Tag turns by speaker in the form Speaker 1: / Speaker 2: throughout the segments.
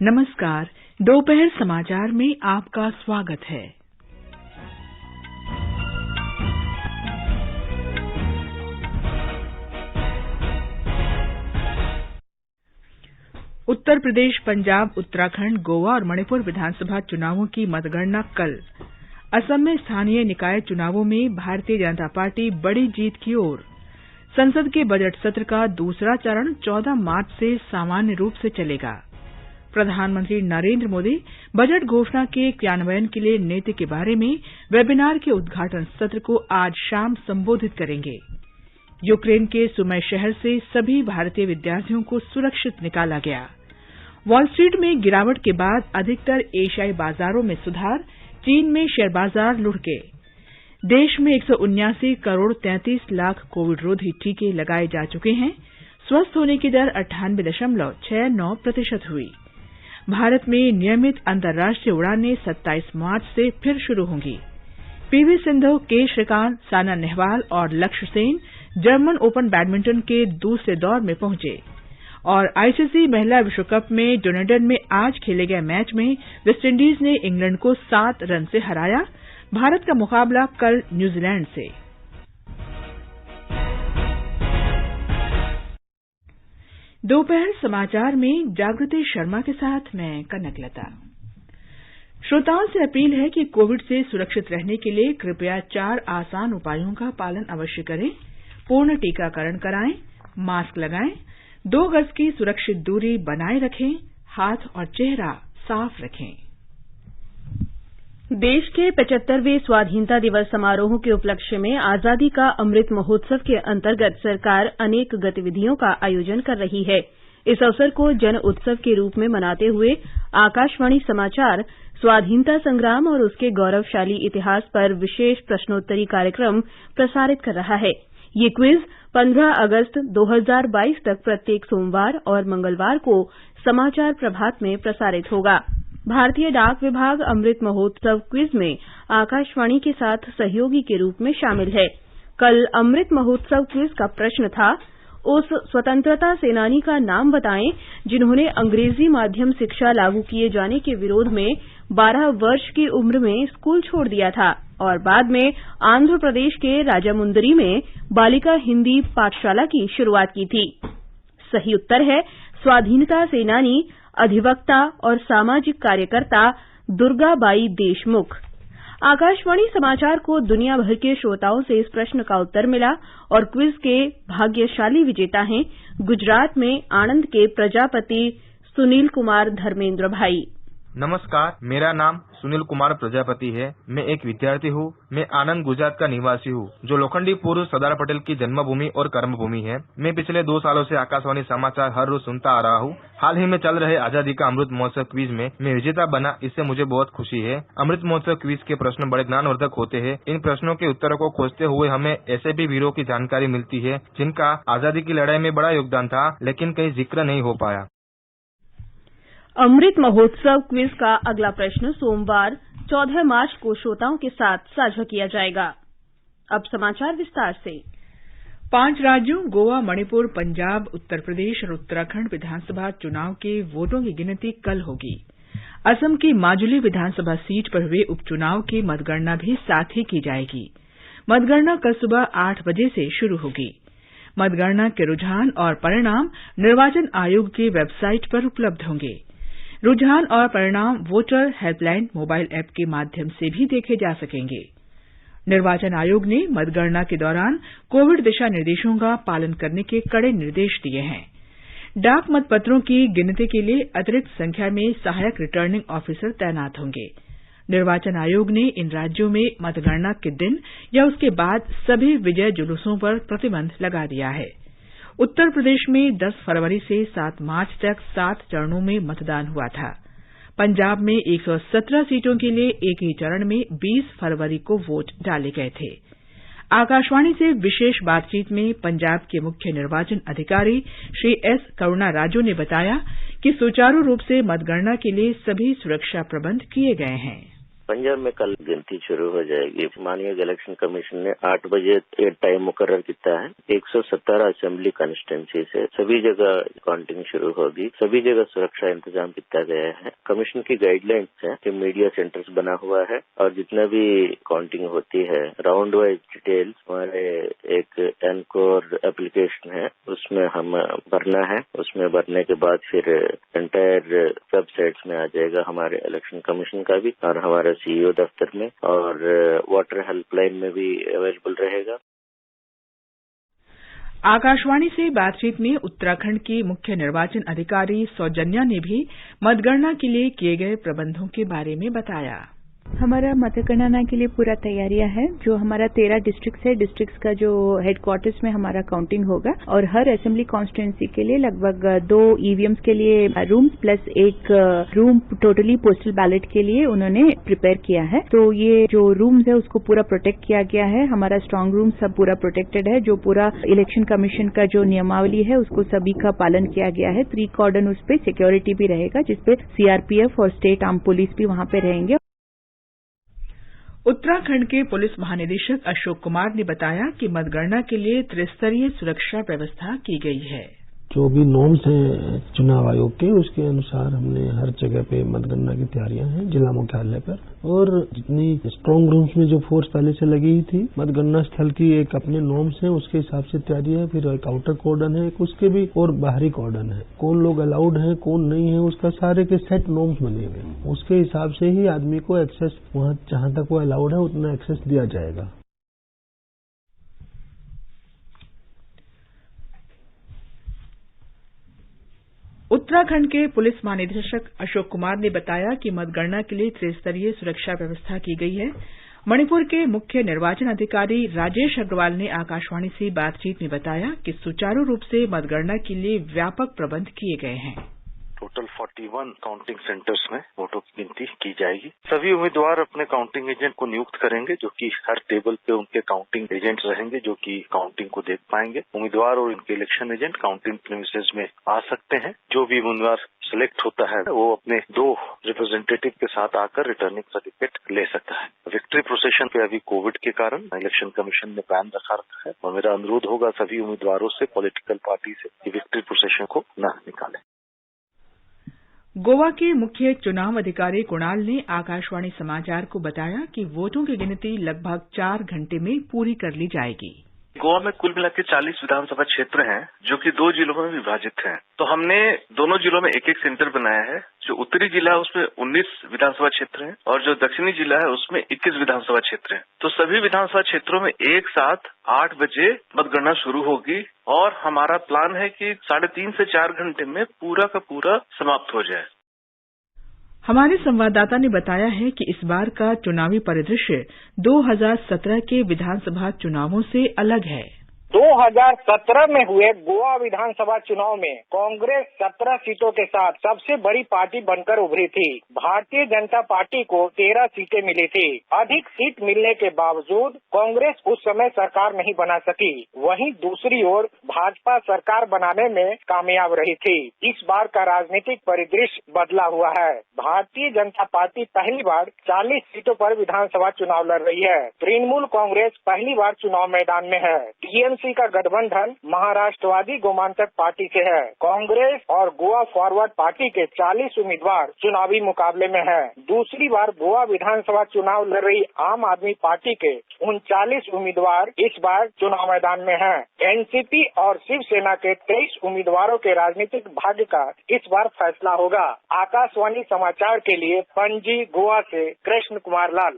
Speaker 1: नमस्कार। दोपहर समाचार में आपका स्वागत है। उत्तर प्रदेश, पंजाब, उत्तराखंड, गोवा और मणिपुर विधानसभा चुनावों की मतगणना कल। असम में स्थानीय निकाय चुनावों में भारतीय जनता पार्टी बड़ी जीत की ओर। संसद के बजट सत्र का दूसरा चरण 14 मार्च से सामान्य रूप से चलेगा। प्रधानमंत्री नरेंद्र मोदी बजट घोषणा के क्रियान्वयन के लिए नीति के बारे में वेबिनार के उद्घाटन सत्र को आज शाम संबोधित करेंगे। यूक्रेन के सुमय शहर से सभी भारतीय विद्यार्थियों को सुरक्षित निकाला गया। वॉल स्ट्रीट में गिरावट के बाद अधिकतर एशियाई बाजारों में सुधार। चीन में शेयर बाजार लुढ़के। देश में 179 करोड़ 33 लाख कोविड रोधी टीके लगाए जा चुके हैं। स्वस्थ होने की दर 98.69% हुई। भारत में नियमित अंतर्राष्ट्रीय उड़ानें 27 मार्च से फिर शुरू होंगी। पीवी सिंधु, के श्रीकांत, साइना नेहवाल और लक्ष्य सेन जर्मन ओपन बैडमिंटन के दूसरे दौर में पहुंचे। और आईसीसी महिला विश्व कप में डुनेडन में आज खेले गए मैच में वेस्टइंडीज ने इंग्लैंड को 7 रन से हराया। भारत का मुकाबला कल न्यूजीलैंड से। दोपहर समाचार में जागृति शर्मा के साथ मैं कनकलता। श्रोताओं से अपील है कि कोविड से सुरक्षित रहने के लिए कृपया 4 आसान उपायों का पालन अवश्य करें। पूर्ण टीकाकरण कराएं, मास्क लगाएं, 2 गज की सुरक्षित दूरी बनाए रखें, हाथ और चेहरा साफ रखें।
Speaker 2: देश के 75वें स्वाधीनता दिवस समारोह के उपलक्ष्य में आजादी का अमृत महोत्सव के अंतर्गत सरकार अनेक गतिविधियों का आयोजन कर रही है। इस अवसर को जन उत्सव के रूप में मनाते हुए आकाशवाणी समाचार स्वाधीनता संग्राम और उसके गौरवशाली इतिहास पर विशेष प्रश्नोत्तरी कार्यक्रम प्रसारित कर रहा है। ये क्विज 15 अगस्त 2022 तक प्रत्येक सोमवार और मंगलवार को समाचार प्रभात में प्रसारित होगा। भारतीय डाक विभाग अमृत महोत्सव क्विज में आकाशवाणी के साथ सहयोगी के रूप में शामिल है। कल अमृत महोत्सव क्विज का प्रश्न था, उस स्वतंत्रता सेनानी का नाम बताएं जिन्होंने अंग्रेजी माध्यम शिक्षा लागू किए जाने के विरोध में 12 वर्ष की उम्र में स्कूल छोड़ दिया था और बाद में आंध्र प्रदेश के राजामुंदरी में बालिका हिंदी पाठशाला की शुरुआत की थी। सही उत्तर है स्वाधीनता सेनानी, अधिवक्ता और सामाजिक कार्यकर्ता दुर्गाबाई देशमुख। आकाशवाणी समाचार को दुनिया भर के श्रोताओं से इस प्रश्न का उत्तर मिला और क्विज के भाग्यशाली विजेता हैं गुजरात में आणंद के प्रजापति सुनील कुमार धर्मेंद्र भाई।
Speaker 3: नमस्कार, मेरा नाम सुनील कुमार प्रजापति है। मैं एक विद्यार्थी हूँ। मैं आनंद गुजरात का निवासी हूँ, जो लोखंडी पुरुष सरदार पटेल की जन्मभूमि और कर्मभूमि है। मैं पिछले 2 सालों से आकाशवाणी समाचार हर रोज सुनता आ रहा हूँ। हाल ही में चल रहे आजादी का अमृत महोत्सव क्विज में मैं विजेता बना, इससे मुझे बहुत खुशी है। अमृत महोत्सव क्विज के प्रश्न बड़े ज्ञानवर्धक होते हैं। इन प्रश्नों के उत्तरों को खोजते हुए हमें ऐसे भी वीरों की जानकारी मिलती है जिनका आजादी की लड़ाई में बड़ा योगदान था, लेकिन कहीं जिक्र नहीं हो पाया।
Speaker 2: अमृत महोत्सव क्विज का अगला प्रश्न सोमवार 14 मार्च को श्रोताओं के साथ साझा किया जाएगा। अब समाचार विस्तार से।
Speaker 1: 5 राज्यों गोवा, मणिपुर, पंजाब, उत्तर प्रदेश और उत्तराखंड विधानसभा चुनाव के वोटों की गिनती कल होगी। असम की माजुली विधानसभा सीट पर हुए उपचुनाव की मतगणना भी साथ ही की जाएगी। मतगणना कल सुबह 8 बजे से शुरू होगी। मतगणना के रुझान और परिणाम निर्वाचन आयोग की वेबसाइट पर उपलब्ध होंगे। रुझान और परिणाम वोटर हेल्पलाइन मोबाइल ऐप के माध्यम से भी देखे जा सकेंगे। निर्वाचन आयोग ने मतगणना के दौरान कोविड दिशा निर्देशों का पालन करने के कड़े निर्देश दिए हैं। डाक मतपत्रों की गिनती के लिए अतिरिक्त संख्या में सहायक रिटर्निंग ऑफिसर तैनात होंगे। निर्वाचन आयोग ने इन राज्यों में मतगणना के दिन या उसके बाद सभी विजय जुलूसों पर प्रतिबंध लगा दिया है। उत्तर प्रदेश में 10 फरवरी से 7 मार्च तक 7 चरणों में मतदान हुआ था। पंजाब में 117 सीटों के लिए एक ही चरण में 20 फरवरी को वोट डाले गए थे। आकाशवाणी से विशेष बातचीत में पंजाब के मुख्य निर्वाचन अधिकारी श्री एस करुणा राजू ने बताया कि सुचारू रूप से मतगणना के लिए सभी सुरक्षा प्रबंध किए गए हैं।
Speaker 4: पंजाब में कल गिनती शुरू हो जाएगी। माननीय इलेक्शन कमीशन ने 8 बजे टाइम मुकर्रर किया है। 117 असेंबली कॉन्स्टिट्यूंसी से सभी जगह काउंटिंग शुरू होगी। सभी जगह सुरक्षा इंतजाम किया गया है। कमीशन की गाइडलाइंस है कि मीडिया सेंटर्स बना हुआ है और जितना भी काउंटिंग होती है राउंड वाइज डिटेल्स हमारे एक एनकोर एप्लीकेशन है उसमें हम भरना है। उसमें भरने के बाद फिर एंटायर वेबसाइट्स में आ जाएगा हमारे इलेक्शन कमीशन का भी और हमारे सीईओ दफ्तर में और वाटर हेल्पलाइन में भी अवेलेबल रहेगा।
Speaker 1: आकाशवाणी से बातचीत में उत्तराखंड की मुख्य निर्वाचन अधिकारी सौजन्या ने भी मतगणना के लिए किए गए प्रबंधों के बारे में बताया।
Speaker 5: हमारा मतगणना के लिए पूरा तैयारियां है। जो हमारा 13 डिस्ट्रिक्ट है, डिस्ट्रिक्ट्स का जो हेडक्वार्टर्स में हमारा काउंटिंग होगा और हर असेंबली कॉन्स्टिट्यूंसी के लिए लगभग 2 ईवीएम्स के लिए रूम्स प्लस एक रूम टोटली पोस्टल बैलेट के लिए उन्होंने प्रिपेयर किया है। तो ये जो रूम्स है उसको पूरा प्रोटेक्ट किया गया है। हमारा स्ट्रांग रूम सब पूरा प्रोटेक्टेड है। जो पूरा इलेक्शन कमीशन का जो नियमावली है उसको सभी का पालन किया गया है। 3 कॉर्डन उस पर सिक्योरिटी भी रहेगा जिसपे सीआरपीएफ और स्टेट आर्म पुलिस भी वहां पे रहेंगे।
Speaker 1: उत्तराखंड के पुलिस महानिदेशक अशोक कुमार ने बताया कि मतगणना के लिए त्रिस्तरीय सुरक्षा व्यवस्था की गई है।
Speaker 6: जो भी नॉर्म्स हैं चुनाव आयोग के उसके अनुसार हमने हर जगह पे मतगणना की तैयारियां हैं जिला मुख्यालय पर और जितनी स्ट्रांग रूम्स में जो फोर्स पहले से लगी थी मतगणना स्थल की एक अपने नॉर्म्स हैं उसके हिसाब से तैयारी है। फिर एक आउटर कॉर्डन है उसके भी और बाहरी कॉर्डन है। कौन लोग अलाउड हैं कौन नहीं है उसका सारे के सेट नॉर्म्स बने हुए। उसके हिसाब से ही आदमी को एक्सेस वहां जहां तक वो अलाउड है उतना एक्सेस दिया जाएगा।
Speaker 1: उत्तराखंड के पुलिस महानिदेशक अशोक कुमार ने बताया कि मतगणना के लिए त्रिस्तरीय सुरक्षा व्यवस्था की गई है। मणिपुर के मुख्य निर्वाचन अधिकारी राजेश अग्रवाल ने आकाशवाणी से बातचीत में बताया कि सुचारू रूप से मतगणना के लिए व्यापक प्रबंध किए गए हैं।
Speaker 7: टोटल 41 काउंटिंग सेंटर्स में वोटों की गिनती की जाएगी। सभी उम्मीदवार अपने काउंटिंग एजेंट को नियुक्त करेंगे जो कि हर टेबल पे उनके काउंटिंग एजेंट रहेंगे जो कि काउंटिंग को देख पाएंगे। उम्मीदवार और उनके इलेक्शन एजेंट काउंटिंग प्रीमिसेस में आ सकते हैं। जो भी उम्मीदवार सिलेक्ट होता है वो अपने 2 रिप्रेजेंटेटिव के साथ आकर रिटर्निंग सर्टिफिकेट ले सकता है। विक्ट्री प्रोसेशन पे अभी कोविड के कारण इलेक्शन कमीशन ने बैन रखा है और मेरा अनुरोध होगा सभी उम्मीदवारों से पॉलिटिकल पार्टी से कि विक्ट्री प्रोसेशन को न निकालें।
Speaker 1: गोवा के मुख्य चुनाव अधिकारी कुणाल ने आकाशवाणी समाचार को बताया कि वोटों की गिनती लगभग 4 घंटे में पूरी कर ली जाएगी।
Speaker 8: गोवा में कुल मिला के 40 विधानसभा क्षेत्र हैं जो कि 2 जिलों में विभाजित हैं। तो हमने दोनों जिलों में एक सेंटर बनाया है। जो उत्तरी जिला है उसमें 19 विधानसभा क्षेत्र हैं और जो दक्षिणी जिला है उसमें 21 विधानसभा क्षेत्र हैं। तो सभी विधानसभा क्षेत्रों में एक साथ 8 बजे मतगणना शुरू होगी और हमारा प्लान है कि 3.5 से 4 घंटे में पूरा का पूरा समाप्त हो जाए।
Speaker 1: हमारे संवाददाता ने बताया है कि इस बार का चुनावी परिदृश्य 2017 के विधानसभा चुनावों से अलग है।
Speaker 9: 2017 में हुए गोवा विधानसभा चुनाव में कांग्रेस 17 सीटों के साथ सबसे बड़ी पार्टी बनकर उभरी थी। भारतीय जनता पार्टी को 13 सीटें मिली थी। अधिक सीट मिलने के बावजूद कांग्रेस उस समय सरकार नहीं बना सकी। वहीं दूसरी ओर भाजपा सरकार बनाने में कामयाब रही थी। इस बार का राजनीतिक परिदृश्य बदला हुआ है। भारतीय जनता पार्टी पहली बार 40 सीटों पर विधानसभा चुनाव लड़ रही है। तृणमूल कांग्रेस पहली बार चुनाव मैदान में है। टीएमसी का गठबंधन महाराष्ट्रवादी गोमांतक पार्टी से है। कांग्रेस और गोवा फॉरवर्ड पार्टी के 40 उम्मीदवार चुनावी मुकाबले में है। दूसरी बार गोवा विधानसभा चुनाव लड़ रही आम आदमी पार्टी के 39 उम्मीदवार इस बार चुनाव मैदान में हैं। एनसीपी और शिवसेना के 23 उम्मीदवारों के राजनीतिक भाग्य का इस बार फैसला होगा। आकाशवाणी समाचार के लिए पणजी गोवा से कृष्ण कुमार लाल।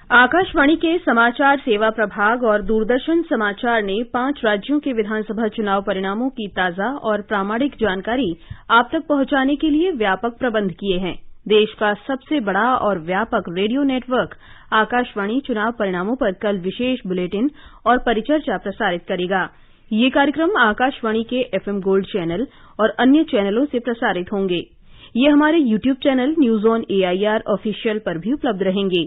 Speaker 2: आकाशवाणी के समाचार सेवा प्रभाग और दूरदर्शन समाचार ने 5 राज्यों के विधानसभा चुनाव परिणामों की ताजा और प्रामाणिक जानकारी आप तक पहुंचाने के लिए व्यापक प्रबंध किए हैं। देश का सबसे बड़ा और व्यापक रेडियो नेटवर्क आकाशवाणी चुनाव परिणामों पर कल विशेष बुलेटिन और परिचर्चा प्रसारित करेगा। ये कार्यक्रम आकाशवाणी के एफएम गोल्ड चैनल और अन्य चैनलों से प्रसारित होंगे। ये हमारे YouTube channel news on AIR official पर भी उपलब्ध रहेंगे।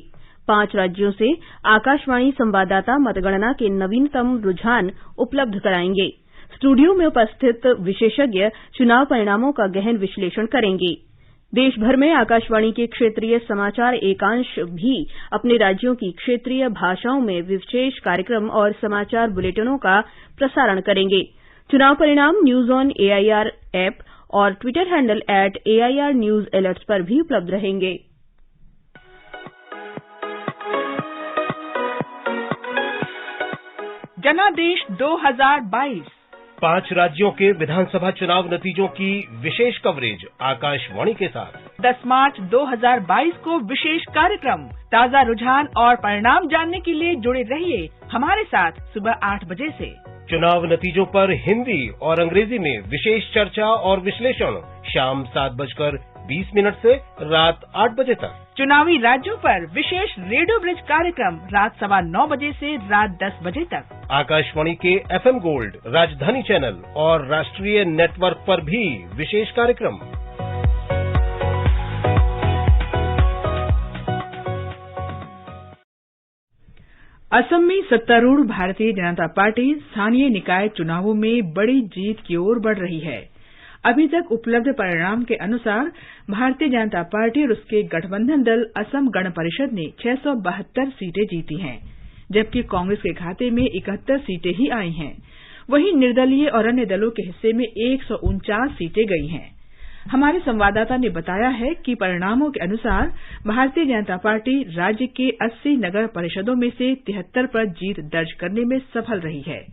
Speaker 2: 5 राज्यों से आकाशवाणी संवाददाता मतगणना के नवीनतम रुझान उपलब्ध कराएंगे। स्टूडियो में उपस्थित विशेषज्ञ चुनाव परिणामों का गहन विश्लेषण करेंगे। देश भर में आकाशवाणी के क्षेत्रीय समाचार एकांश भी अपने राज्यों की क्षेत्रीय भाषाओं में विशेष कार्यक्रम और समाचार बुलेटिनों का प्रसारण करेंगे। चुनाव परिणाम न्यूज ऑन एआईआर ऐप और Twitter handle @AIR news alerts पर भी उपलब्ध रहेंगे।
Speaker 1: जनादेश 2022
Speaker 10: 5 राज्यों के विधानसभा चुनाव नतीजों की विशेष कवरेज आकाशवाणी के साथ
Speaker 1: 10 मार्च 2022 को विशेष कार्यक्रम। ताजा रुझान और परिणाम जानने के लिए जुड़े रहिए हमारे साथ सुबह 8 बजे से।
Speaker 10: चुनाव नतीजों पर हिंदी और अंग्रेजी में विशेष चर्चा और विश्लेषण शाम 7:20 से रात 8 बजे तक।
Speaker 1: चुनावी राज्यों पर विशेष रेडियो ब्रिज कार्यक्रम रात 9:15 बजे से रात 10 बजे तक।
Speaker 10: आकाशवाणी के FM गोल्ड, राजधानी चैनल और राष्ट्रीय नेटवर्क पर भी विशेष कार्यक्रम।
Speaker 1: असम में सत्तारूढ़ भारतीय जनता पार्टी स्थानीय निकाय चुनावों में बड़ी जीत की ओर बढ़ रही है। अभी तक उपलब्ध परिणाम के अनुसार भारतीय जनता पार्टी और उसके गठबंधन दल असम गण परिषद ने 672 सीटें जीती हैं, जबकि कांग्रेस के खाते में 71 सीटें ही आई हैं। वहीं निर्दलीय और अन्य दलों के हिस्से में 149 सीटें गई हैं। हमारे संवाददाता ने बताया है कि परिणामों के अनुसार भारतीय जनता पार्टी राज्य के 80 नगर परिषदों में से 73 पर जीत दर्ज करने में सफल रही है।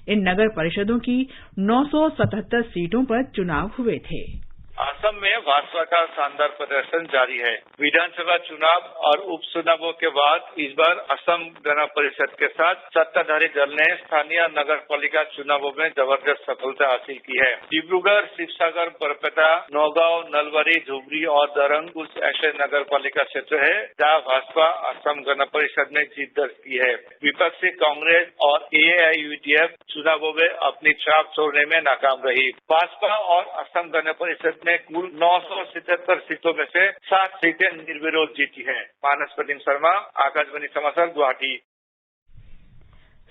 Speaker 1: इन नगर परिषदों की 977 सीटों पर चुनाव हुए थे।
Speaker 11: असम में भाजपा का शानदार प्रदर्शन जारी है। विधानसभा चुनाव और उपचुनावों के बाद इस बार असम गण परिषद के साथ सत्ताधारी दल ने स्थानीय नगर पालिका चुनावों में जबरदस्त सफलता हासिल की है। डिब्रूगढ़, शिवसागर, बरपेटा, नौगांव, नलबारी, धुबरी और दरंग कुछ ऐसे नगर पालिका क्षेत्र है जहां भाजपा असम गण परिषद में जीत दर्ज की है। विपक्षी कांग्रेस और AIUDF चुनावों में अपनी छाप छोड़ने में नाकाम रही। भाजपा और असम गण परिषद ने कुल 977 सीटों में से 7 सीटें निर्विरोध जीती हैं। मानस प्रदीप शर्मा, आकाशवाणी समाचार, गुवाहाटी।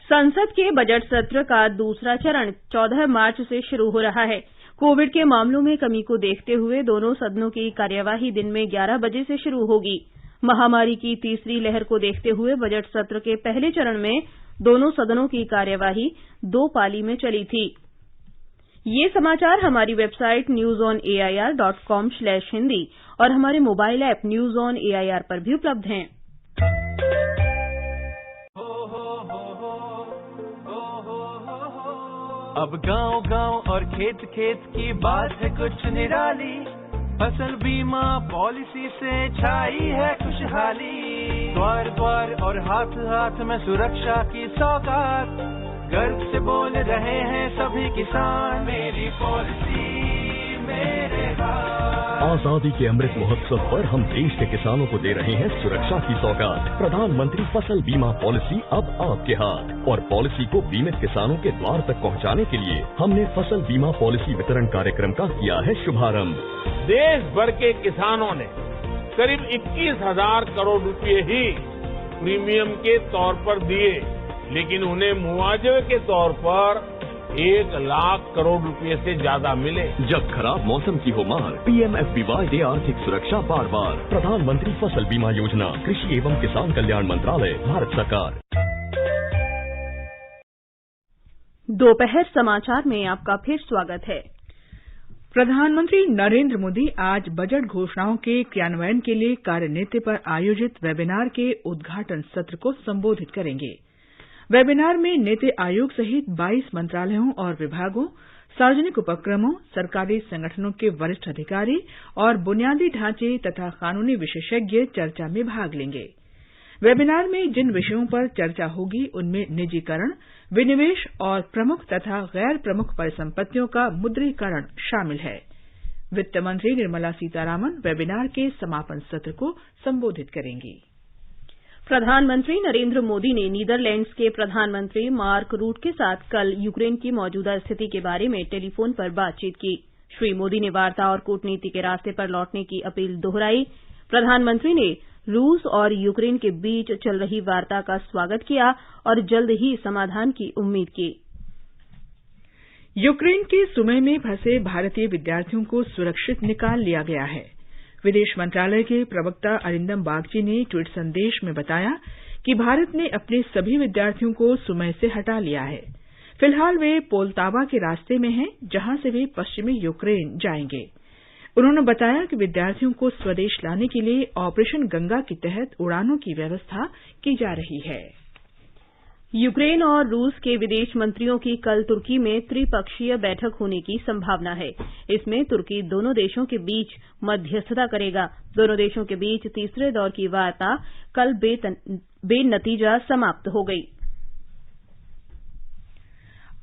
Speaker 2: संसद के बजट सत्र का दूसरा चरण 14 मार्च से शुरू हो रहा है। कोविड के मामलों में कमी को देखते हुए दोनों सदनों की कार्यवाही दिन में 11 बजे से शुरू होगी। महामारी की तीसरी लहर को देखते हुए बजट सत्र के पहले चरण में दोनों सदनों की कार्यवाही 2 पाली में चली थी। ये समाचार हमारी वेबसाइट newsonair.com/hindi और हमारे mobile app news on AIR पर भी उपलब्ध हैं।
Speaker 12: अब गांव-गांव और खेत-खेत की बात है कुछ निराली। फसल बीमा पॉलिसी से छाई है खुशहाली। द्वार-द्वार और हाथ-हाथ में सुरक्षा की सौगात। गर्व से बोल रहे हैं सभी किसान, मेरी पॉलिसी मेरे हाथ।
Speaker 13: आजादी के अमृत महोत्सव पर हम देश के किसानों को दे रहे हैं सुरक्षा की सौगात। प्रधानमंत्री फसल बीमा पॉलिसी अब आपके हाथ। और पॉलिसी को बीमित किसानों के द्वार तक पहुंचाने के लिए हमने फसल बीमा पॉलिसी वितरण कार्यक्रम का किया है शुभारंभ।
Speaker 14: देश भर के किसानों ने करीब 21,000 करोड़ रुपए ही प्रीमियम के तौर पर दिए, लेकिन उन्हें मुआवजे के तौर पर 1 लाख करोड़ रुपए से ज्यादा मिले।
Speaker 13: जब खराब मौसम की हो मार, PMFBY दे आर्थिक सुरक्षा बार बार। प्रधानमंत्री फसल बीमा योजना, कृषि एवं किसान कल्याण मंत्रालय, भारत सरकार।
Speaker 2: दोपहर समाचार में आपका फिर स्वागत है।
Speaker 1: प्रधानमंत्री नरेंद्र मोदी आज बजट घोषणाओं के क्रियान्वयन के लिए कार्यनीति पर आयोजित वेबिनार के उद्घाटन सत्र को संबोधित करेंगे। वेबिनार में नीति आयोग सहित 22 मंत्रालयों और विभागों, सार्वजनिक उपक्रमों, सरकारी संगठनों के वरिष्ठ अधिकारी और बुनियादी ढांचे तथा कानूनी विशेषज्ञ चर्चा में भाग लेंगे। वेबिनार में जिन विषयों पर चर्चा होगी उनमें निजीकरण, विनिवेश और प्रमुख तथा गैर प्रमुख परिसंपत्तियों का मुद्रीकरण शामिल है। वित्त मंत्री निर्मला सीतारामन वेबिनार के समापन सत्र को संबोधित करेंगी।
Speaker 2: प्रधानमंत्री नरेंद्र मोदी ने नीदरलैंड्स के प्रधानमंत्री मार्क रूट के साथ कल यूक्रेन की मौजूदा स्थिति के बारे में टेलीफोन पर बातचीत की। श्री मोदी ने वार्ता और कूटनीति के रास्ते पर लौटने की अपील दोहराई। प्रधानमंत्री ने रूस और यूक्रेन के बीच चल रही वार्ता का स्वागत किया और जल्द ही समाधान की उम्मीद की।
Speaker 1: यूक्रेन के सुमी में फंसे भारतीय विद्यार्थियों को सुरक्षित निकाल लिया गया है। विदेश मंत्रालय के प्रवक्ता अरिंदम बागची ने ट्वीट संदेश में बताया कि भारत ने अपने सभी विद्यार्थियों को सुमय से हटा लिया है। फिलहाल वे पोलतावा के रास्ते में हैं, जहां से वे पश्चिमी यूक्रेन जाएंगे। उन्होंने बताया कि विद्यार्थियों को स्वदेश लाने के लिए ऑपरेशन गंगा के तहत उड़ानों की व्यवस्था की जा रही है।
Speaker 2: यूक्रेन और रूस के विदेश मंत्रियों की कल तुर्की में त्रिपक्षीय बैठक होने की संभावना है। इसमें तुर्की दोनों देशों के बीच मध्यस्थता करेगा। दोनों देशों के बीच तीसरे दौर की वार्ता कल बेनतीजा समाप्त हो गई।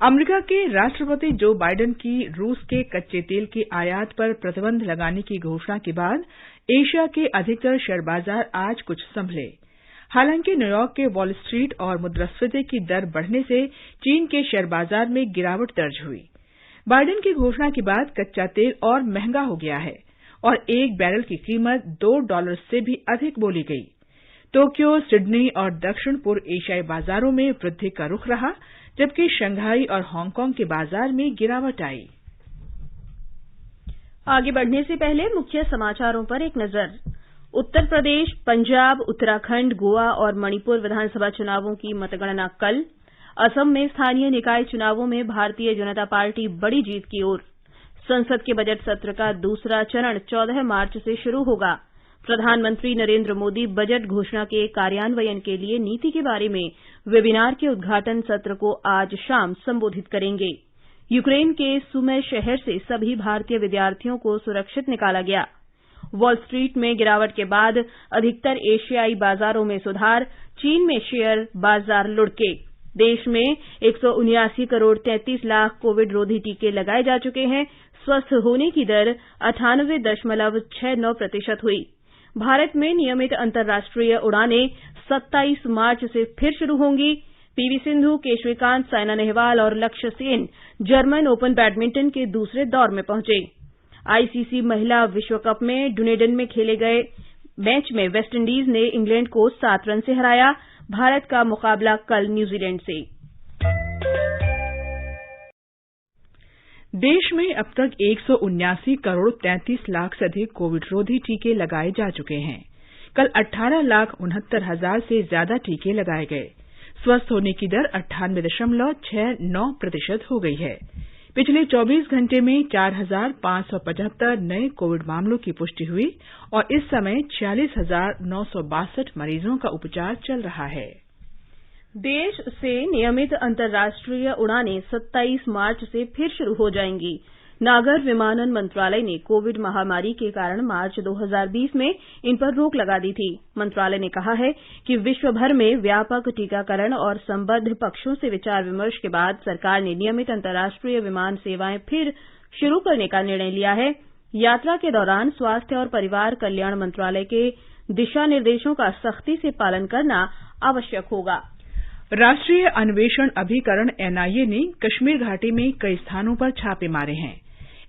Speaker 1: अमेरिका के राष्ट्रपति जो बाइडेन की रूस के कच्चे तेल के आयात पर प्रतिबंध लगाने की घोषणा के बाद एशिया के अधिकतर शेयर बाजार आज कुछ संभले। हालांकि न्यूयॉर्क के वॉल स्ट्रीट और मुद्रास्फीति की दर बढ़ने से चीन के शेयर बाजार में गिरावट दर्ज हुई। बाइडेन की घोषणा के बाद कच्चा तेल और महंगा हो गया है और एक बैरल की कीमत $2 से भी अधिक बोली गई। टोक्यो, सिडनी और दक्षिण पूर्व एशियाई बाजारों में वृद्धि का रुख रहा, जबकि शंघाई और हांगकांग के बाजार में गिरावट आई।
Speaker 2: आगे बढ़ने से पहले मुख्य समाचारों पर एक नजर। उत्तर प्रदेश, पंजाब, उत्तराखंड, गोवा और मणिपुर विधानसभा चुनावों की मतगणना कल। असम में स्थानीय निकाय चुनावों में भारतीय जनता पार्टी बड़ी जीत की ओर। संसद के बजट सत्र का दूसरा चरण 14 मार्च से शुरू होगा। प्रधानमंत्री नरेंद्र मोदी बजट घोषणा के कार्यान्वयन के लिए नीति के बारे में वेबिनार के उद्घाटन सत्र को आज शाम संबोधित करेंगे। यूक्रेन के सुमय शहर से सभी भारतीय विद्यार्थियों को सुरक्षित निकाला गया। वॉल स्ट्रीट में गिरावट के बाद अधिकतर एशियाई बाजारों में सुधार। चीन में शेयर बाजार लुढ़के। देश में 179 करोड़ 33 लाख कोविड रोधी टीके लगाए जा चुके हैं। स्वस्थ होने की दर 98.69% हुई। भारत में नियमित अंतर्राष्ट्रीय उड़ानें 27 मार्च से फिर शुरू होंगी। पीवी सिंधु, के श्रीकांत, साइना नेहवाल और लक्ष्य सेन जर्मन ओपन बैडमिंटन के दूसरे दौर में पहुंचे। आईसीसी महिला विश्व कप में डुनेडन में खेले गए मैच में वेस्टइंडीज ने इंग्लैंड को 7 रन से हराया। भारत का मुकाबला कल न्यूजीलैंड से।
Speaker 1: देश में अब तक 179 करोड़ 33 लाख से अधिक कोविड रोधी टीके लगाए जा चुके हैं। कल 18,69,000 से ज्यादा टीके लगाए गए। स्वस्थ होने की दर 98.69% हो गई है। पिछले 24 घंटे में 4,575 नए कोविड मामलों की पुष्टि हुई और इस समय 46,962 मरीजों का उपचार चल रहा है।
Speaker 2: देश से नियमित अंतर्राष्ट्रीय उड़ानें 27 मार्च से फिर शुरू हो जाएंगी। नागर विमानन मंत्रालय ने कोविड महामारी के कारण मार्च 2020 में इन पर रोक लगा दी थी। मंत्रालय ने कहा है कि विश्व भर में व्यापक टीकाकरण और संबद्ध पक्षों से विचार विमर्श के बाद सरकार ने नियमित अंतर्राष्ट्रीय विमान सेवाएं फिर शुरू करने का निर्णय लिया है। यात्रा के दौरान स्वास्थ्य और परिवार कल्याण मंत्रालय के दिशा निर्देशों का सख्ती से पालन करना आवश्यक होगा।
Speaker 1: राष्ट्रीय अन्वेषण अभिकरण एनआईए ने कश्मीर घाटी में कई स्थानों पर छापे मारे हैं।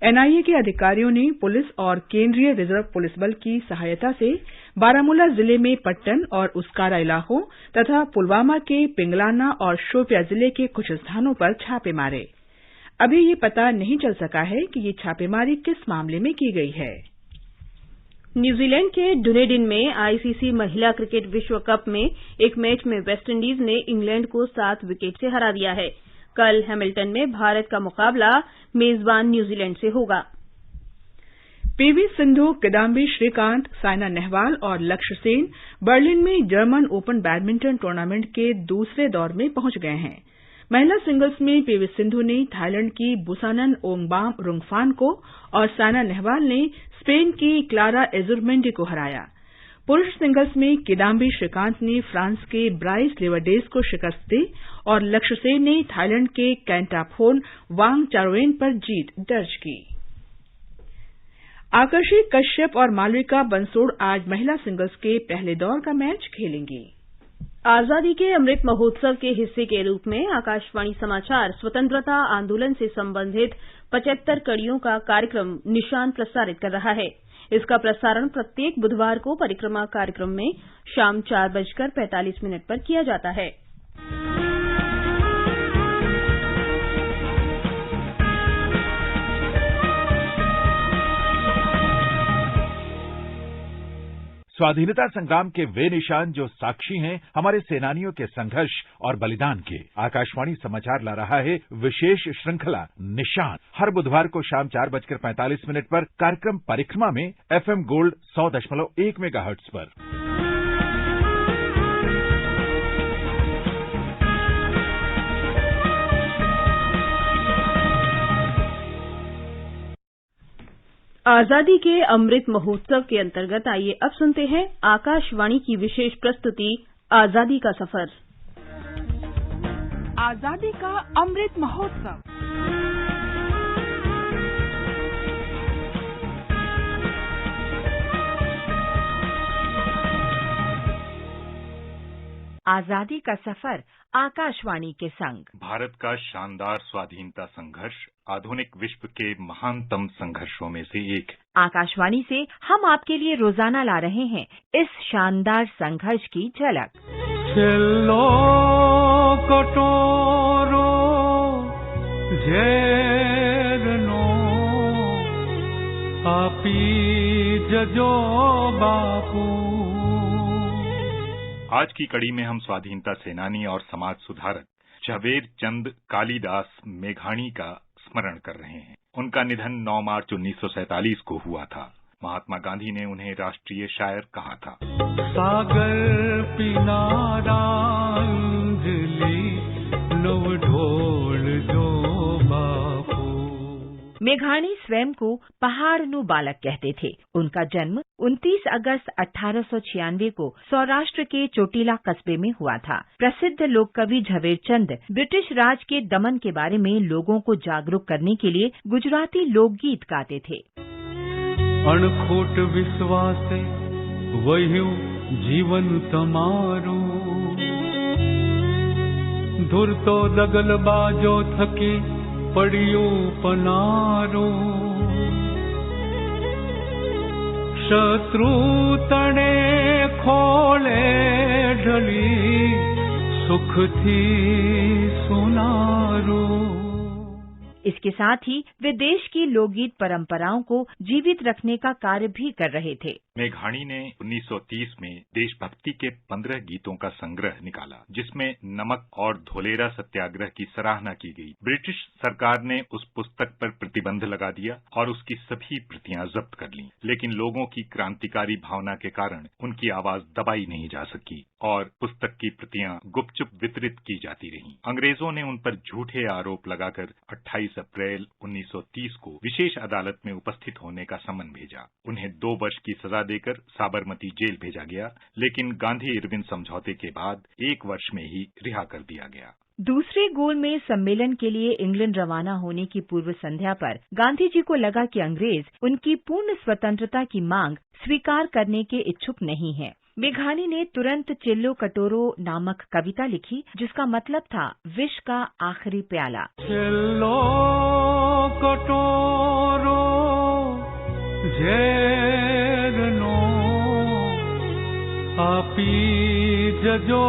Speaker 1: एनआईए के अधिकारियों ने पुलिस और केंद्रीय रिजर्व पुलिस बल की सहायता से बारामूला जिले में पट्टन और उसकारा इलाकों तथा पुलवामा के पिंगलाना और शोपिया जिले के कुछ स्थानों पर छापे मारे। अभी ये पता नहीं चल सका है कि ये छापेमारी किस मामले में की गई है।
Speaker 2: न्यूजीलैंड के डुनेडिन में आईसीसी महिला क्रिकेट विश्व कप में एक मैच में वेस्टइंडीज ने इंग्लैंड को 7 विकेट से हरा दिया है। कल हैमिल्टन में भारत का मुकाबला मेजबान न्यूजीलैंड से होगा।
Speaker 1: पीवी सिंधु, किदाम्बी श्रीकांत, साइना नेहवाल और लक्ष्य सेन बर्लिन में जर्मन ओपन बैडमिंटन टूर्नामेंट के दूसरे दौर में पहुंच गए हैं। महिला सिंगल्स में पीवी सिंधु ने थाईलैंड की बुसानन ओंगबाम रुंगफान को और साइना नेहवाल ने स्पेन की क्लारा एजुरमेंडी को हराया। पुरुष सिंगल्स में किदाम्बी श्रीकांत ने फ्रांस के ब्राइस लिवरडेज को शिकस्त दी और लक्ष्य सेन ने थाईलैंड के कैंटाफोन वांग चारोएन पर जीत दर्ज की। आकर्षि कश्यप और मालविका बंसोड़ आज महिला सिंगल्स के पहले दौर का मैच खेलेंगी।
Speaker 2: आजादी के अमृत महोत्सव के हिस्से के रूप में आकाशवाणी समाचार स्वतंत्रता आंदोलन से संबंधित 75 कड़ियों का कार्यक्रम निशान प्रसारित कर रहा है। इसका प्रसारण प्रत्येक बुधवार को परिक्रमा कार्यक्रम में शाम 4:45 पर किया जाता है।
Speaker 15: स्वाधीनता संग्राम के वे निशान जो साक्षी हैं हमारे सेनानियों के संघर्ष और बलिदान के। आकाशवाणी समाचार ला रहा है विशेष श्रृंखला निशान। हर बुधवार को शाम 4:45 पर कार्यक्रम परिक्रमा में FM गोल्ड 100.1 मेगाहर्ट्ज पर।
Speaker 2: आजादी के अमृत महोत्सव के अंतर्गत आइए अब सुनते हैं आकाशवाणी की विशेष प्रस्तुति आजादी का सफर।
Speaker 1: आजादी का अमृत महोत्सव। आजादी का सफर आकाशवाणी के संग।
Speaker 16: भारत का शानदार स्वाधीनता संघर्ष आधुनिक विश्व के महानतम संघर्षों में से एक।
Speaker 1: आकाशवाणी से हम आपके लिए रोजाना ला रहे हैं इस शानदार संघर्ष की झलक।
Speaker 12: चलो कटोरो झेरनो आपी जजो बापू।
Speaker 16: आज की कड़ी में हम स्वाधीनता सेनानी और समाज सुधारक झवेर चंद कालीदास मेघाणी का स्मरण कर रहे हैं। उनका निधन 9 मार्च 1947 को हुआ था। महात्मा गांधी ने उन्हें राष्ट्रीय शायर कहा था।
Speaker 12: सागर पिनारा अंजलि नव ढोल जो बापू।
Speaker 1: मेघाणी स्वयं को पहाड़नु बालक कहते थे। उनका जन्म 29 अगस्त 1896 को सौराष्ट्र के चोटीला कस्बे में हुआ था। प्रसिद्ध लोक कवि झवेरचंद ब्रिटिश राज के दमन के बारे में लोगों को जागरूक करने के लिए गुजराती लोकगीत गाते थे।
Speaker 12: अणखोट विश्वासे वह्यु जीवन तमारू धुर तो दगल बाजो थकी पड़ियो पनारो शत्रु तणे खोले ढली सुख थी सुनारो।
Speaker 1: इसके साथ ही वे देश की लोकगीत परंपराओं को जीवित रखने का कार्य भी कर रहे थे।
Speaker 16: मेघाणी ने 1930 में देशभक्ति के 15 गीतों का संग्रह निकाला, जिसमें नमक और धोलेरा सत्याग्रह की सराहना की गई। ब्रिटिश सरकार ने उस पुस्तक पर प्रतिबंध लगा दिया और उसकी सभी प्रतियां जब्त कर लीं, लेकिन लोगों की क्रांतिकारी भावना के कारण उनकी आवाज दबाई नहीं जा सकी और पुस्तक की प्रतियां गुपचुप वितरित की जाती रहीं। अंग्रेजों ने उन पर झूठे आरोप लगाकर 28 अप्रैल 1930 को विशेष अदालत में उपस्थित होने का समन भेजा। उन्हें 2 वर्ष की सजा देकर साबरमती जेल भेजा गया, लेकिन गांधी इरविन समझौते के बाद 1 वर्ष में ही रिहा कर दिया गया।
Speaker 1: दूसरे गोल में सम्मेलन के लिए इंग्लैंड रवाना होने की पूर्व संध्या पर गांधी जी को लगा कि अंग्रेज उनकी पूर्ण स्वतंत्रता की मांग स्वीकार करने के इच्छुक नहीं है। मेघाणी ने तुरंत चिल्लो कटोरो नामक कविता लिखी, जिसका मतलब था विष का आखिरी प्याला।
Speaker 12: चिल्लो कटोरो झेरनो आपी जजो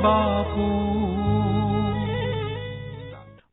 Speaker 12: बापू।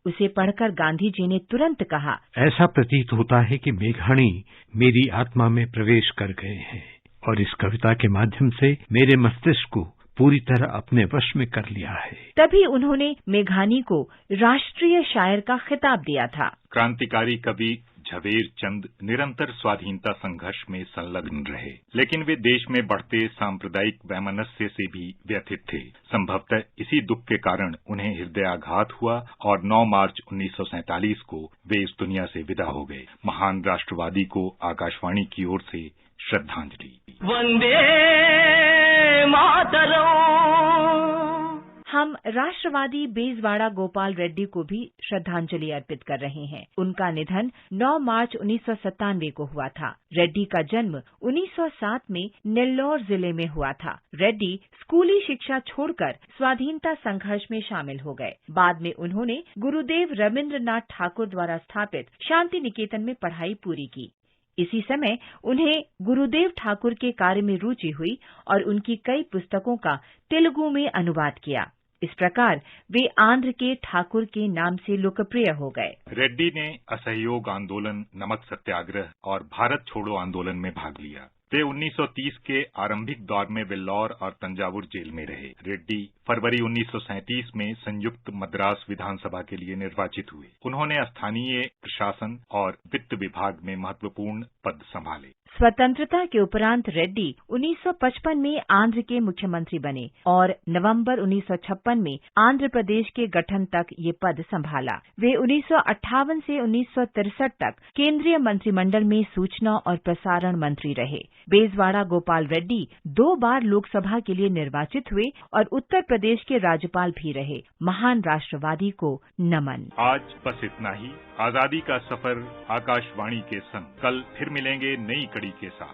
Speaker 1: उसे पढ़कर गांधी जी ने तुरंत कहा,
Speaker 17: ऐसा प्रतीत होता है कि मेघाणी मेरी आत्मा में प्रवेश कर गए हैं और इस कविता के माध्यम से मेरे मस्तिष्क को पूरी तरह अपने वश में कर लिया है।
Speaker 1: तभी उन्होंने मेघाणी को राष्ट्रीय शायर का खिताब दिया था।
Speaker 16: क्रांतिकारी कवि झवेर चंद निरंतर स्वाधीनता संघर्ष में संलग्न रहे, लेकिन वे देश में बढ़ते सांप्रदायिक वैमनस्य से भी व्यथित थे। संभवतः इसी दुख के कारण उन्हें हृदयाघात हुआ और 9 मार्च 1947 को वे इस दुनिया से विदा हो गए। महान राष्ट्रवादी को आकाशवाणी की ओर से श्रद्धांजलि।
Speaker 18: वंदे मातरम।
Speaker 1: हम राष्ट्रवादी बेजवाड़ा गोपाल रेड्डी को भी श्रद्धांजलि अर्पित कर रहे हैं। उनका निधन 9 मार्च 1997 को हुआ था। रेड्डी का जन्म 1907 में नेल्लौर जिले में हुआ था। रेड्डी स्कूली शिक्षा छोड़कर स्वाधीनता संघर्ष में शामिल हो गए। बाद में उन्होंने गुरुदेव रविन्द्रनाथ ठाकुर द्वारा स्थापित शांति निकेतन में पढ़ाई पूरी की। इसी समय उन्हें गुरुदेव ठाकुर के कार्य में रुचि हुई और उनकी कई पुस्तकों का तेलुगु में अनुवाद किया। इस प्रकार वे आंध्र के ठाकुर के नाम से लोकप्रिय हो गए।
Speaker 16: रेड्डी ने असहयोग आंदोलन, नमक सत्याग्रह और भारत छोड़ो आंदोलन में भाग लिया। वे 1930 के आरंभिक दौर में वेल्लोर और तंजावुर जेल में रहे। रेड्डी फरवरी 1937 में संयुक्त मद्रास विधानसभा के लिए निर्वाचित हुए। उन्होंने स्थानीय प्रशासन और वित्त विभाग में महत्वपूर्ण पद संभाले।
Speaker 18: स्वतंत्रता के उपरांत रेड्डी 1955 में आंध्र के मुख्यमंत्री बने और नवंबर 1956 में आंध्र प्रदेश के गठन तक ये पद संभाला। वे 1958 से 1963 तक केंद्रीय मंत्रिमंडल में सूचना और प्रसारण मंत्री रहे। बेजवाड़ा गोपाल रेड्डी 2 बार लोकसभा के लिए निर्वाचित हुए और उत्तर प्रदेश के राज्यपाल भी रहे। महान राष्ट्रवादी को नमन।
Speaker 16: आज बस इतना ही। आजादी का सफर आकाशवाणी के संग। कल फिर मिलेंगे नई कड़ी के साथ।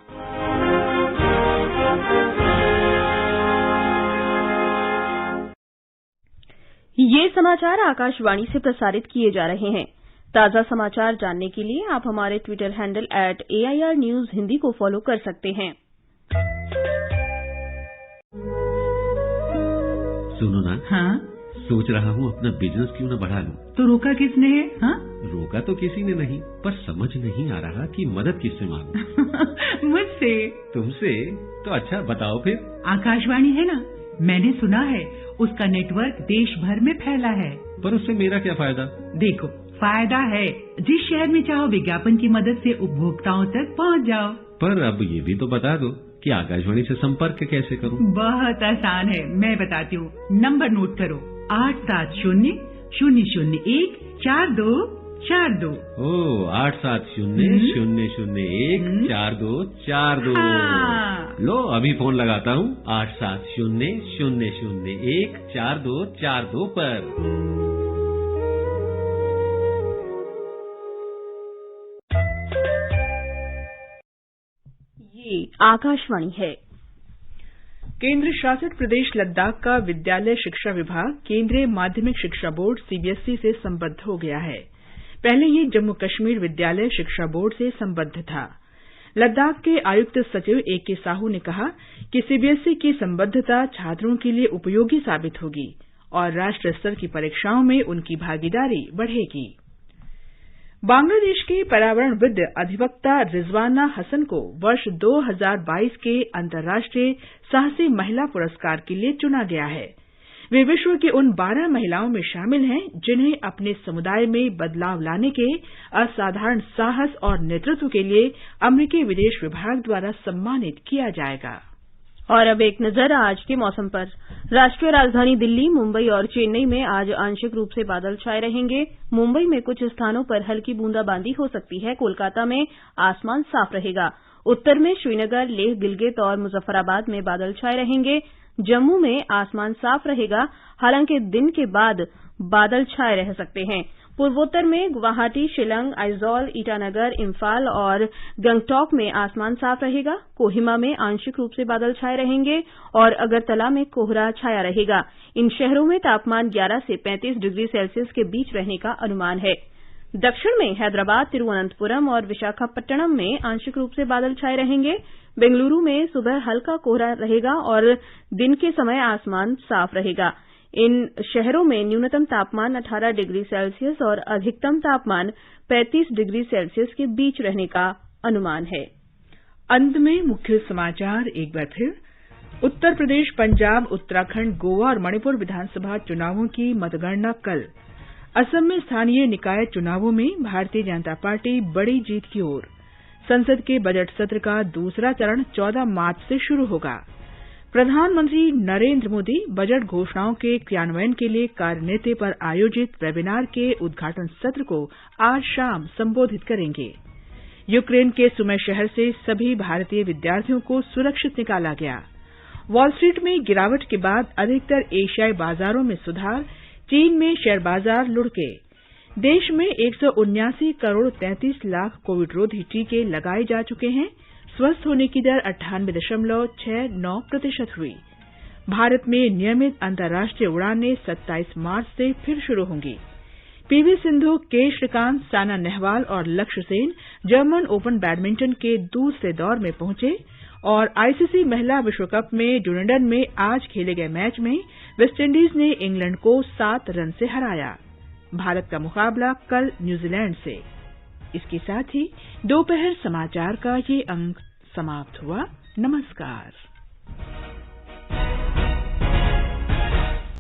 Speaker 2: ये समाचार आकाशवाणी से प्रसारित किए जा रहे हैं। ताजा समाचार जानने के लिए आप हमारे Twitter handle @AIR News Hindi को फॉलो कर सकते हैं।
Speaker 19: सुनो ना।
Speaker 20: हाँ?
Speaker 19: सोच रहा हूँ अपना बिजनेस क्यों न बढ़ा लूं।
Speaker 20: तो रोका किसने है? हाँ?
Speaker 19: रोका तो किसी ने नहीं, पर समझ नहीं आ रहा कि मदद किससे मांगूं।
Speaker 20: मुझसे।
Speaker 19: तुमसे? तो अच्छा बताओ फिर।
Speaker 20: आकाशवाणी है ना, मैंने सुना है उसका नेटवर्क देश भर में फैला है।
Speaker 19: पर उससे मेरा क्या फायदा?
Speaker 20: देखो, फायदा है। जिस शहर में चाहो विज्ञापन की मदद से उपभोक्ताओं तक पहुँच जाओ। पर
Speaker 19: अब ये भी तो बता दो कि आकाशवाणी से संपर्क कैसे करूं?
Speaker 20: बहुत आसान है, मैं बताती हूँ। नंबर नोट करो, 870-001-4242।
Speaker 19: ओ 870-001-4242। लो अभी फोन लगाता हूँ 870-001-4242 पर।
Speaker 2: ये आकाशवाणी है।
Speaker 1: केंद्र शासित प्रदेश लद्दाख का विद्यालय शिक्षा विभाग केंद्रीय माध्यमिक शिक्षा बोर्ड CBSE से संबद्ध हो गया है। पहले ये जम्मू कश्मीर विद्यालय शिक्षा बोर्ड से संबद्ध था। लद्दाख के आयुक्त सचिव AK साहू ने कहा कि CBSE की संबद्धता छात्रों के लिए उपयोगी साबित होगी और राष्ट्रीय स्तर की परीक्षाओं में उनकी भागीदारी बढ़ेगी। बांग्लादेश के पर्यावरणविद अधिवक्ता रिजवाना हसन को वर्ष 2022 के अंतर्राष्ट्रीय साहसी महिला पुरस्कार के लिए चुना गया है। वे विश्व की उन 12 महिलाओं में शामिल हैं जिन्हें अपने समुदाय में बदलाव लाने के असाधारण साहस और नेतृत्व के लिए अमेरिकी विदेश विभाग द्वारा सम्मानित किया जाएगा।
Speaker 2: और अब एक नजर आज के मौसम पर। राष्ट्रीय राजधानी दिल्ली, मुंबई और चेन्नई में आज आंशिक रूप से बादल छाए रहेंगे। मुंबई में कुछ स्थानों पर हल्की बूंदाबांदी हो सकती है। कोलकाता में आसमान साफ रहेगा। उत्तर में श्रीनगर, लेह, गिलगित और मुजफ्फराबाद में बादल छाए रहेंगे। जम्मू में आसमान साफ रहेगा, हालांकि दिन के बाद बादल छाए रह सकते हैं। पूर्वोत्तर में गुवाहाटी, शिलंग, आइजॉल, ईटानगर, इम्फाल और गंगटॉक में आसमान साफ रहेगा। कोहिमा में आंशिक रूप से बादल छाए रहेंगे और अगरतला में कोहरा छाया रहेगा। इन शहरों में तापमान 11 से 35 डिग्री सेल्सियस के बीच रहने का अनुमान है। दक्षिण में हैदराबाद, तिरुवनंतपुरम और विशाखापट्टनम में आंशिक रूप से बादल छाए रहेंगे। बेंगलुरु में सुबह हल्का कोहरा रहेगा और दिन के समय आसमान साफ रहेगा। इन शहरों में न्यूनतम तापमान 18 डिग्री सेल्सियस और अधिकतम तापमान 35 डिग्री सेल्सियस के बीच रहने का अनुमान है।
Speaker 1: अंत में मुख्य समाचार एक बार फिर। उत्तर प्रदेश, पंजाब, उत्तराखंड, गोवा और मणिपुर विधानसभा चुनावों की मतगणना कल। असम में स्थानीय निकाय चुनावों में भारतीय जनता पार्टी बड़ी जीत की ओर। संसद के बजट सत्र का दूसरा चरण 14 मार्च से शुरू होगा। प्रधानमंत्री नरेंद्र मोदी बजट घोषणाओं के क्रियान्वयन के लिए कार्यनीति पर आयोजित वेबिनार के उद्घाटन सत्र को आज शाम संबोधित करेंगे। यूक्रेन के सुमे शहर से सभी भारतीय विद्यार्थियों को सुरक्षित निकाला गया। वॉल स्ट्रीट में गिरावट के बाद अधिकतर एशियाई बाजारों में सुधार। चीन में शेयर बाजार लुढ़के। देश में 179 करोड़ 33 लाख कोविड रोधी टीके लगाए जा चुके हैं। स्वस्थ होने की दर 98.69% हुई। भारत में नियमित अंतर्राष्ट्रीय उड़ानें 27 मार्च से फिर शुरू होंगी। पीवी सिंधु, के श्रीकांत, साइना नेहवाल और लक्ष्य सेन जर्मन ओपन बैडमिंटन के दूसरे दौर में पहुंचे और आईसीसी महिला विश्व कप में डुनेडन में आज खेले गए मैच में वेस्टइंडीज ने इंग्लैंड को 7 रन से हराया। भारत का मुकाबला कल न्यूजीलैंड से। इसके साथ ही दोपहर समाचार का ये अंक समाप्त हुआ। नमस्कार।